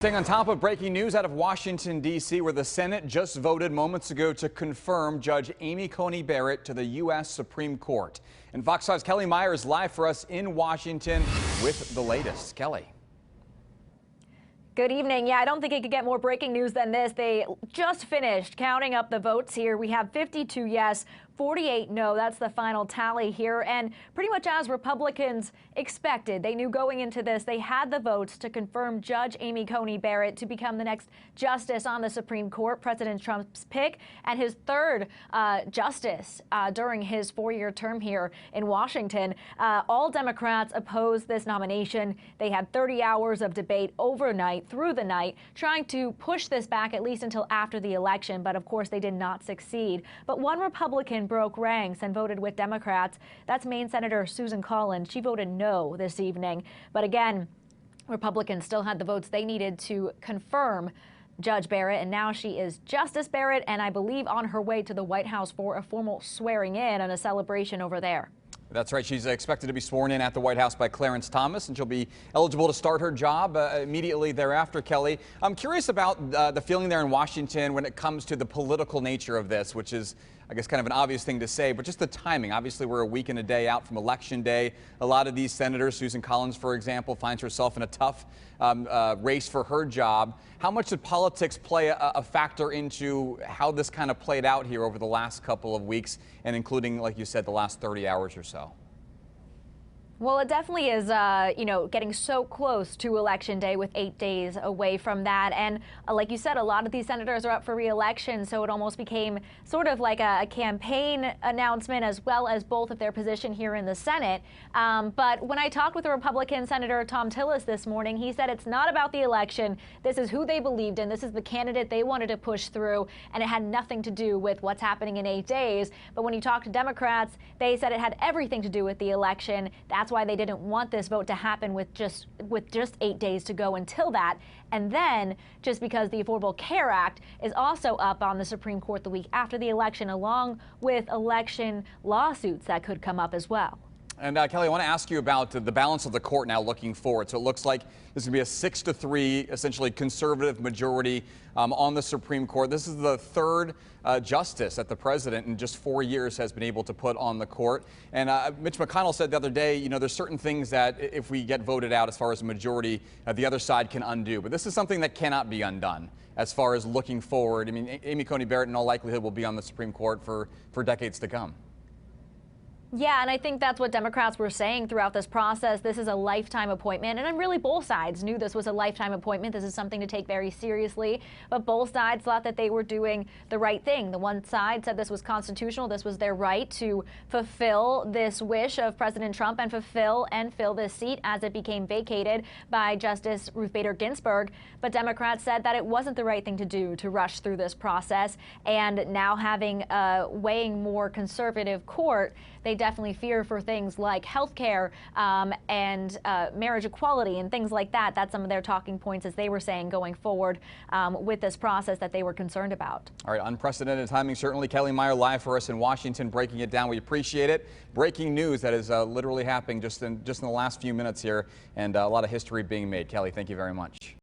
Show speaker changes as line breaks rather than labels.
Staying on top of breaking news out of Washington, D.C., where the Senate just voted moments ago to confirm Judge Amy Coney Barrett to the U.S. Supreme Court. And Fox 5's Kelly Meyer is live for us in Washington with the latest. Kelly.
Good evening. Yeah, I don't think it could get more breaking news than this. They just finished counting up the votes here. We have 52 yes, 48 no. That's the final tally here. And pretty much as Republicans expected, they knew going into this, they had the votes to confirm Judge Amy Coney Barrett to become the next justice on the Supreme Court, President Trump's pick, and his third justice during his 4-year term here in Washington. All Democrats opposed this nomination. They had 30 hours of debate overnight, through the night, trying to push this back at least until after the election. But of course, they did not succeed. But one Republican broke ranks and voted with Democrats. That's Maine Senator Susan Collins. She voted no this evening. But again, Republicans still had the votes they needed to confirm Judge Barrett, and now she is Justice Barrett, and I believe on her way to the White House for a formal swearing in and a celebration over there.
That's right. She's expected to be sworn in at the White House by Clarence Thomas, and she'll be eligible to start her job immediately thereafter, Kelly. I'm curious about the feeling there in Washington when it comes to the political nature of this, which is, I guess, kind of an obvious thing to say, but just the timing. Obviously, we're a week and a day out from Election Day. A lot of these senators, Susan Collins, for example, finds herself in a tough race for her job. How much did politics play a factor into how this kind of played out here over the last couple of weeks, and including, like you said, the last 30 hours or so?
Well, it definitely is, getting so close to Election Day with 8 days away from that. And like you said, a lot of these senators are up for re-election, so it almost became sort of like a campaign announcement as well as both of their position here in the Senate. But when I talked with a Republican Senator Thom Tillis this morning, he said it's not about the election. This is who they believed in. This is the candidate they wanted to push through, and it had nothing to do with what's happening in 8 days. But when you talk to Democrats, they said it had everything to do with the election. That's why they didn't want this vote to happen with just 8 days to go until that. And then just because the Affordable Care Act is also up on the Supreme Court the week after the election, along with election lawsuits that could come up as well.
And Kelly, I want to ask you about the balance of the court now looking forward. So it looks like this is going to be a 6-3, essentially conservative majority on the Supreme Court. This is the third justice that the president in just 4 years has been able to put on the court. And Mitch McConnell said the other day, there's certain things that if we get voted out as far as a majority, the other side can undo. But this is something that cannot be undone as far as looking forward. I mean, Amy Coney Barrett in all likelihood will be on the Supreme Court for decades to come.
Yeah, and I think that's what Democrats were saying throughout this process. This is a lifetime appointment, and really both sides knew this was a lifetime appointment. This is something to take very seriously, but both sides thought that they were doing the right thing. The one side said this was constitutional. This was their right to fulfill this wish of President Trump and fill this seat as it became vacated by Justice Ruth Bader Ginsburg. But Democrats said that it wasn't the right thing to do to rush through this process, and now having a weighing more conservative court, they definitely fear for things like health care and marriage equality and things like that. That's some of their talking points, as they were saying, going forward with this process that they were concerned about. All
right, unprecedented timing, certainly. Kelly Meyer live for us in Washington, breaking it down. We appreciate it. Breaking news that is literally happening just in the last few minutes here, and a lot of history being made. Kelly, thank you very much.